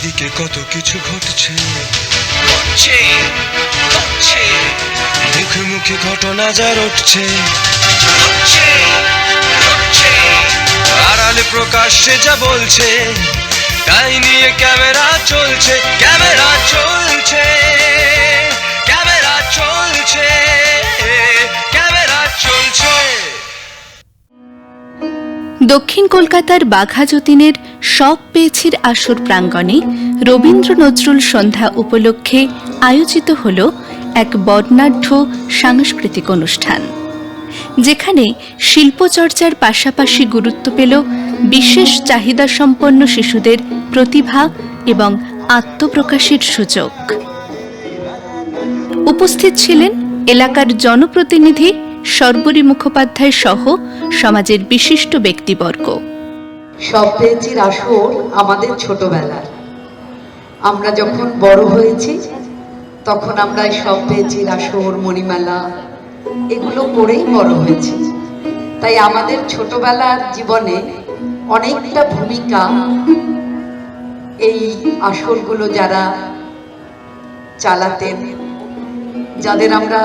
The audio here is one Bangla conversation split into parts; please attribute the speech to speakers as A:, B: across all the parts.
A: চারিদিকে কত কিছু ঘটছে, মুখে মুখে ঘটনা যা রটছে, আড়ালে প্রকাশ্যে যা বলছে, তাই নিয়ে ক্যামেরা চলছে, ক্যামেরা চলছে, ক্যামেরা চলছে, ক্যামেরা চলছে।
B: দক্ষিণ কলকাতার বাঘা যতীনের সব পেয়েছির আসর প্রাঙ্গণে রবীন্দ্র নজরুল সন্ধ্যা উপলক্ষে আয়োজিত হল এক বর্ণাঢ্য সাংস্কৃতিক অনুষ্ঠান, যেখানে শিল্পচর্চার পাশাপাশি গুরুত্ব পেল বিশেষ চাহিদাসম্পন্ন শিশুদের প্রতিভা এবং আত্মপ্রকাশের সুযোগ। উপস্থিত ছিলেন এলাকার জনপ্রতিনিধি সর্বরী মুখোপাধ্যায় সহ সমাজের বিশিষ্ট ব্যক্তিবর্গ।
C: সব পেয়েছির আসর আমাদের ছোটবেলার, আমরা যখন বড় হয়েছি তখন আমরা সব পেয়েছির আসর, মণিমেলা এগুলো করেই বড় হয়েছি। তাই আমাদের ছোটবেলার জীবনে অনেকটা ভূমিকা এই আসরগুলো যারা চালাতেন, যাদের আমরা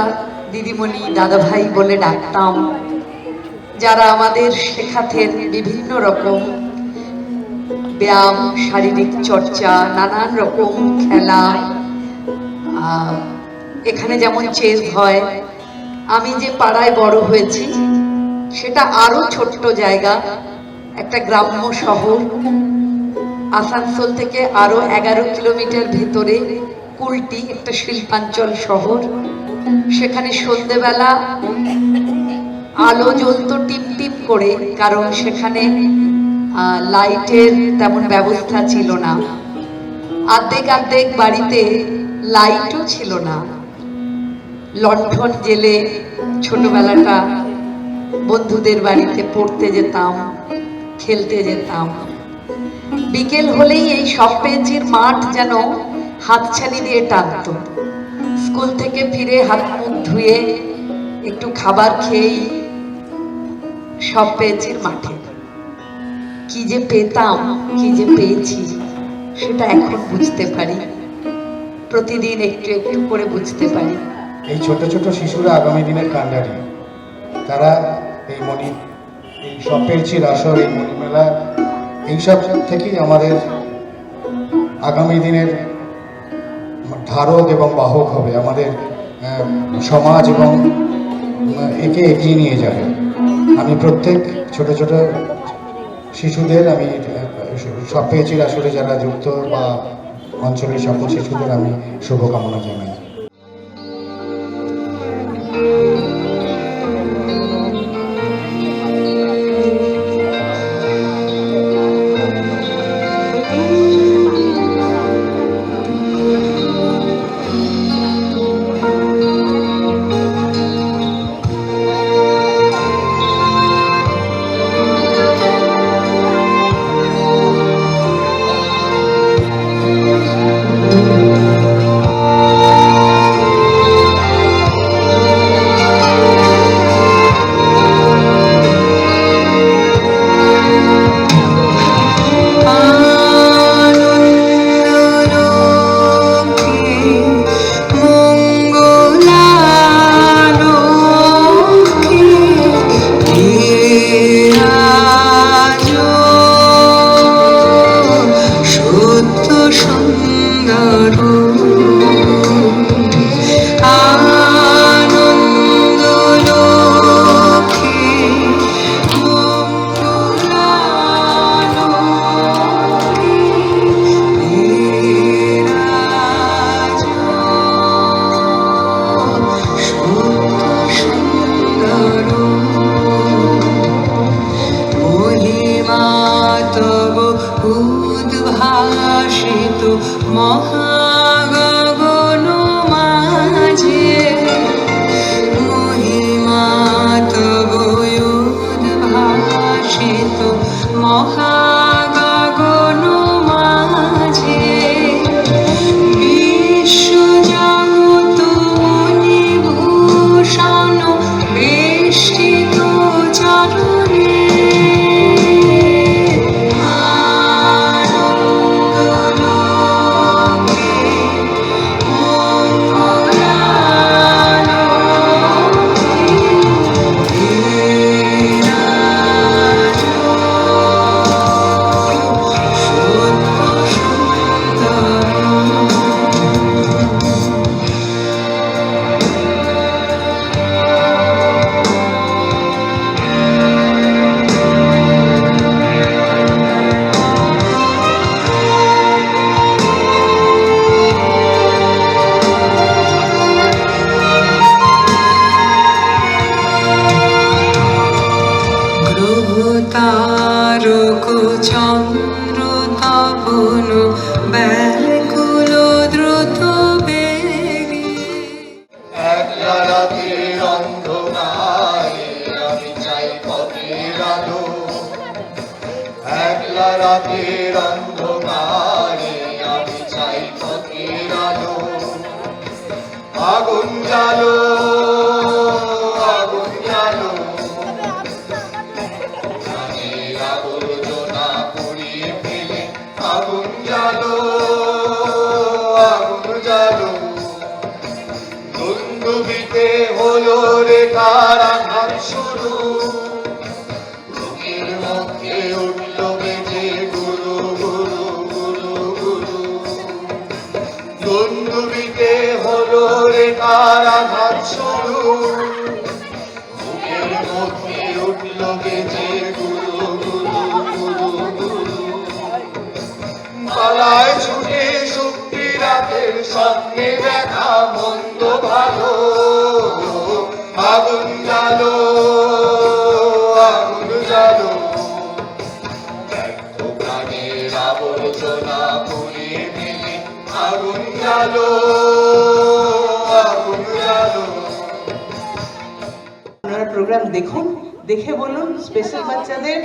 C: দিদিমণি দাদাভাই বলে ডাকতাম, যারা আমাদের শেখাতেন বিভিন্ন রকম ব্যায়াম, শারীরিক চর্চা, নানান রকম খেলা। এখানে যেমন চেস হয়, আমি যে পাড়ায় বড় হয়েছি সেটা আরো ছোট্ট জায়গা, একটা গ্রাম্য শহর, আসানসোল থেকে আরো 11 কিলোমিটার ভেতরে কুলটি, একটা শিল্পাঞ্চল শহর। সেখানে সন্ধ্যেবেলা আলো জ্বলতো টিপ টিপ করে, কারণ সেখানে লাইটের তেমন ব্যবস্থা ছিল না। আর্ধেক আর্ধেক বাড়িতে লাইটও ছিল না। লণ্ঠন জেলে ছোটবেলাটা বন্ধুদের বাড়িতে পড়তে যেতাম, খেলতে যেতাম। বিকেল হলেই এই সব পেয়েছির মাঠ যেন হাতছানি দিয়ে টানত। স্কুল থেকে ফিরে হাত মুখ ধুয়ে একটু খাবার খেয়েই সব পেয়েছির মাঠে। কি যে পেতাম, কি যে পেয়েছি, সেটা এখন বুঝতে পারি, প্রতিদিন একটু একটু করে বুঝতে পারি।
D: এই ছোট ছোট শিশুরা আগামী দিনের কান্ডারি। তারা এই সব পেয়েছির আসর, এই মণিমেলা, এইসব থেকেই আমাদের আগামী দিনের ধারক এবং বাহক হবে, আমাদের সমাজ এবং একে এগিয়ে নিয়ে যাবে। আমি প্রত্যেক ছোট ছোট শিশুদের, আমি সব পেয়েছির আসরে যারা যুক্ত বা অঞ্চলের সকল শিশুদের আমি শুভকামনা জানাই।
E: মহাগগন মাঝে মহিমা তব উদ্ভাসিত মহাগগন মাঝে বিশ্বজগৎ মণিভূষণ বেষ্টিত চরণে আনন্দ তপন ব্যাকুল দ্রুত বেগে
D: একলা রাতের অন্ধকারে আমি চাই পথের আলো, একলা রাতের অন্ধকারে আমি চাই পথের আলো। আগুন জ্বালো, আগুন জ্বালো, প্রাণের আবর্জনা পুড়িয়ে ফেলে আগুন জ্বালো, আগুন জ্বালো। দুন্দুবিতে হলো রে কারাঘাত শুরু, বুকের মধ্যে উঠল বেজে গুরু গুরু গুরু গুরু। দুন্দুবিতে হলো রে কারাঘাত শুরু, বুকের মধ্যে উঠল বেজে গুরু গুরু গুরু গুরু। পালায় ছুটে শুক্তি রাতের স্বপ্নে দেখা মন্দ ভালো, আগুন জ্বালো, আগুন জ্বালো। ব্যর্থ প্রাণের আবর্জনা পুড়িয়ে ফেলে আগুন জ্বালো, আগুন জ্বালো।
F: আপনারা প্রোগ্রাম দেখুন, দেখে বলুন স্পেশাল বাচ্চাদের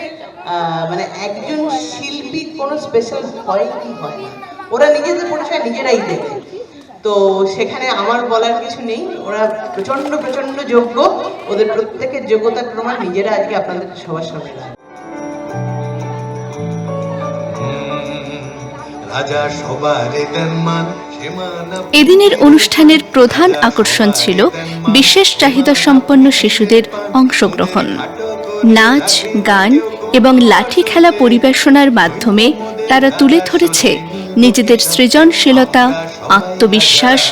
F: মানে একজন শিল্পী কোনো স্পেশাল হয় কি হয় না, ওরা নিজেদের পরিচয় নিজেরাই দেবে। তো সেখানে আমার বলার কিছু নেই, ওরা প্রচন্ড প্রচন্ড যোগ্য, ওদের প্রত্যেকের যোগ্যতার প্রমাণ নিজেরা আজকে আপনাদের সবার সামনে রাখবে।
D: রাজা সবার মান
B: এদিনের অনুষ্ঠানের প্রধান আকর্ষণ ছিল বিশেষ চাহিদা সম্পন্ন শিশুদের অংশগ্রহণ। নাচ, গান এবং লাঠি খেলা পরিবেশনার মাধ্যমে তারা তুলে ধরেছে নিজেদের সৃজনশীলতা, আত্মবিশ্বাস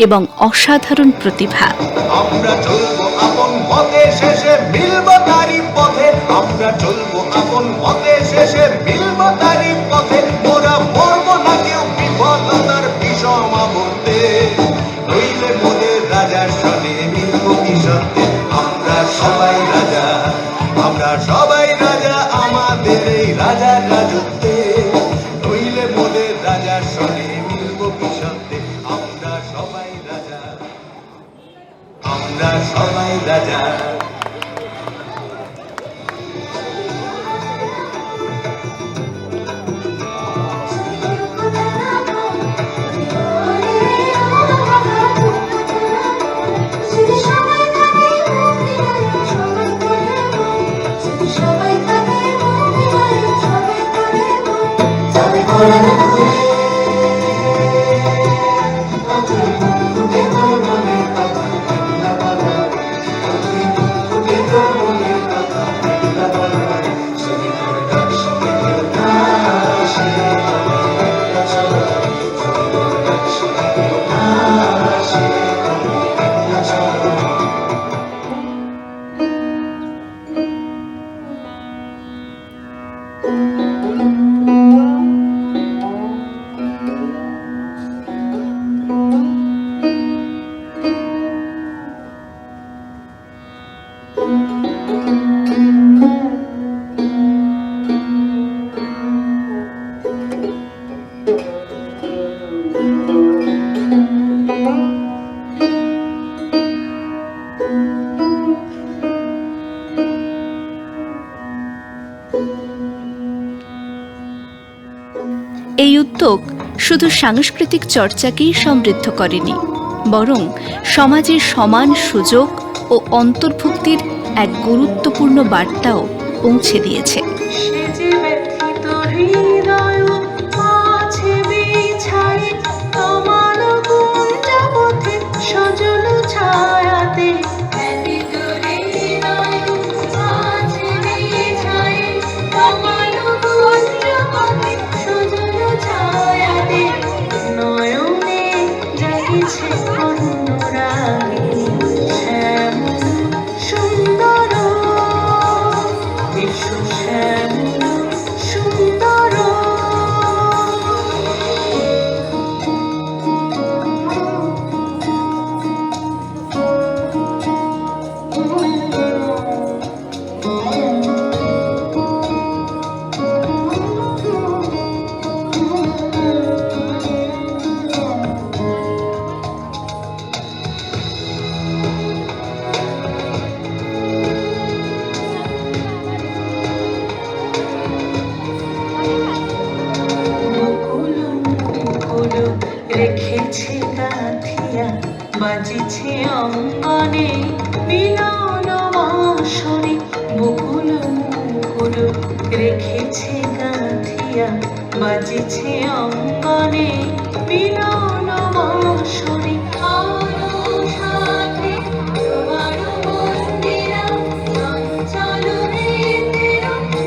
B: এবং অসাধারণ প্রতিভা।
D: আমরা চলবো আপন পথে, শেষে মিলবো তারই পথে। আমরা চলবো আপন পথে, শেষে মিলবো তারই পথে। ওরা মরবো না কেউ বিফলতার বিষম আবর্তে, নইলে মোদের রাজার সনে মিলবো কি সত্যে। আমরা সবাই রাজা, আমরা সবাই রাজা আমাদের এই রাজার রাজত্বে, নইলে মোদের রাজার সনে মিলবো কি সত্যে। আমরা সবাই রাজা, আমরা সবাই রাজা।
B: এই উদ্যোগ শুধু সাংস্কৃতিক চর্চাকেই সমৃদ্ধ করেনি, বরং সমাজের সমান সুযোগ ও অন্তর্ভুক্তির এক গুরুত্বপূর্ণ বার্তাও পৌঁছে দিয়েছে।
E: সেজে ব্যথিত হৃদয় আছে বিছায়ে তোমার গুঞ্জ পথে সজল ছায়াতে। ব্যথিত হৃদয় আছে বিছায়ে তোমার গুঞ্জ পথে সজল ছায়াতে। নয়নে জাগিছে অনুরাগে শ্যামল সুন্দর বিশ্ব শ্যামল বাজিয়া বাজিছে অঙ্গনে মিলন বাঁশরি আলো সাথে তোমার মন্দিরা চঞ্চল হৃদয়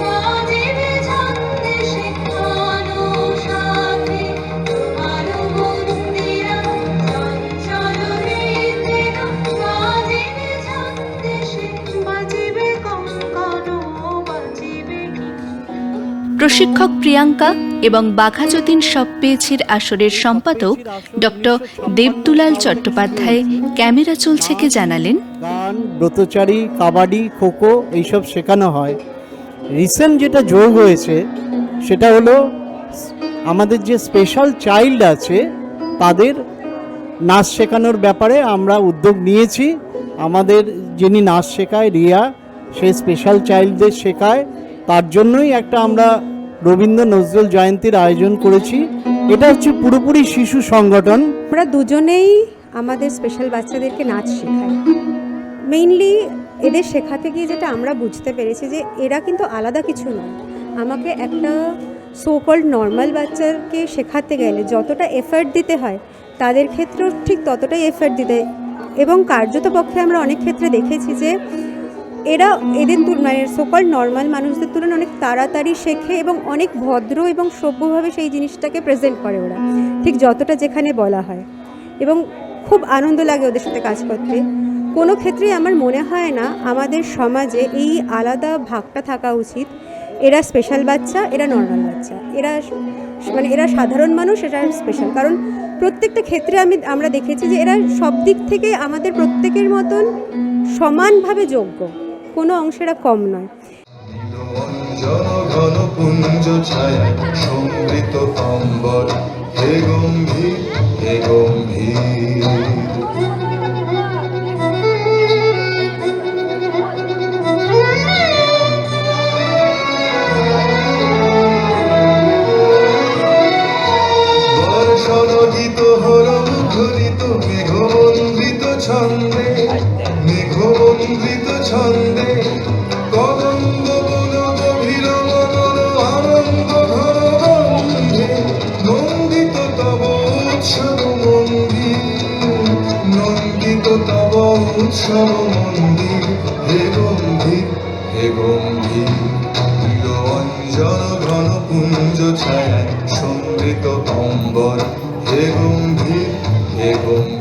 E: বাজিবে ছন্দেশে আলো সাথে তোমার মন্দিরা চঞ্চল হৃদয় বাজিবে ছন্দেশে বাজিবে কঙ্কন বাজিবে
B: প্রশিক্ষক প্রিয়াঙ্কা এবং বাঘাযতীন সপ্পেয়েছির আসরের সম্পাদক ডক্টর দেবদুলাল চট্টোপাধ্যায় ক্যামেরা চলছেকে জানালেন,
G: গান, ব্রতচারী, কাবাডি, খোখো এইসব শেখানো হয়। রিসেন্ট যেটা যোগ হয়েছে সেটা হলো আমাদের যে স্পেশাল চাইল্ড আছে তাদের নাচ শেখানোর ব্যাপারে আমরা উদ্যোগ নিয়েছি। আমাদের যিনি নাচ শেখায় রিয়া, সেই স্পেশাল চাইল্ডদের শেখায়। তার জন্যই একটা আমরা রবীন্দ্র নজরুল জয়ন্তীর আয়োজন করেছি। এটা হচ্ছে পুরোপুরি শিশু সংগঠন।
H: আমরা দুজনেই আমাদের স্পেশাল বাচ্চাদেরকে নাচ শেখাই। মেইনলি এদের শেখাতে গিয়ে যেটা আমরা বুঝতে পেরেছি যে এরা কিন্তু আলাদা কিছু নয়। আমাকে একটা সো কল্ড নর্মাল বাচ্চাকে শেখাতে গেলে যতটা এফার্ট দিতে হয় তাদের ক্ষেত্রেও ঠিক ততটাই এফার্ট দিতে, এবং কার্যত পক্ষে আমরা অনেক ক্ষেত্রে দেখেছি যে এরা এদের তুলনায় সো কল্ড নর্মাল মানুষদের তুলনায় অনেক তাড়াতাড়ি শেখে এবং অনেক ভদ্র এবং সভ্যভাবে সেই জিনিসটাকে প্রেজেন্ট করে ওরা, ঠিক যতটা যেখানে বলা হয়, এবং খুব আনন্দ লাগে ওদের সাথে কাজ করতে। কোনো ক্ষেত্রেই আমার মনে হয় না আমাদের সমাজে এই আলাদা ভাগটা থাকা উচিত। এরা স্পেশাল বাচ্চা, এরা নর্মাল বাচ্চা, এরা সাধারণ মানুষ, এরা স্পেশাল। কারণ প্রত্যেকটা ক্ষেত্রে আমরা দেখেছি যে এরা সব দিক থেকে আমাদের প্রত্যেকের মতন সমানভাবে যোগ্য, কোনো অংশেরা কম নয়।
I: ঘন পুঞ্জ ছায়া সমৃত অম্বর হে গম্ভীর হে গম্ভীর। বর্ষণগীত হর মুখরিত মেঘমন্দ্রিত ছন্দে মেঘমন্দ্রিত ছন্দে কদম্ব বন গভীর মনন আনন্দ ঘন গন্ধে নন্দিত তব উৎসব মন্দির নন্দিত তব উৎসব মন্দির হে গম্ভীর হে গম্ভীর। অঞ্জন ঘন পুঞ্জ ছায়া সমৃত অম্বর হে গম্ভীর হে গম্ভীর।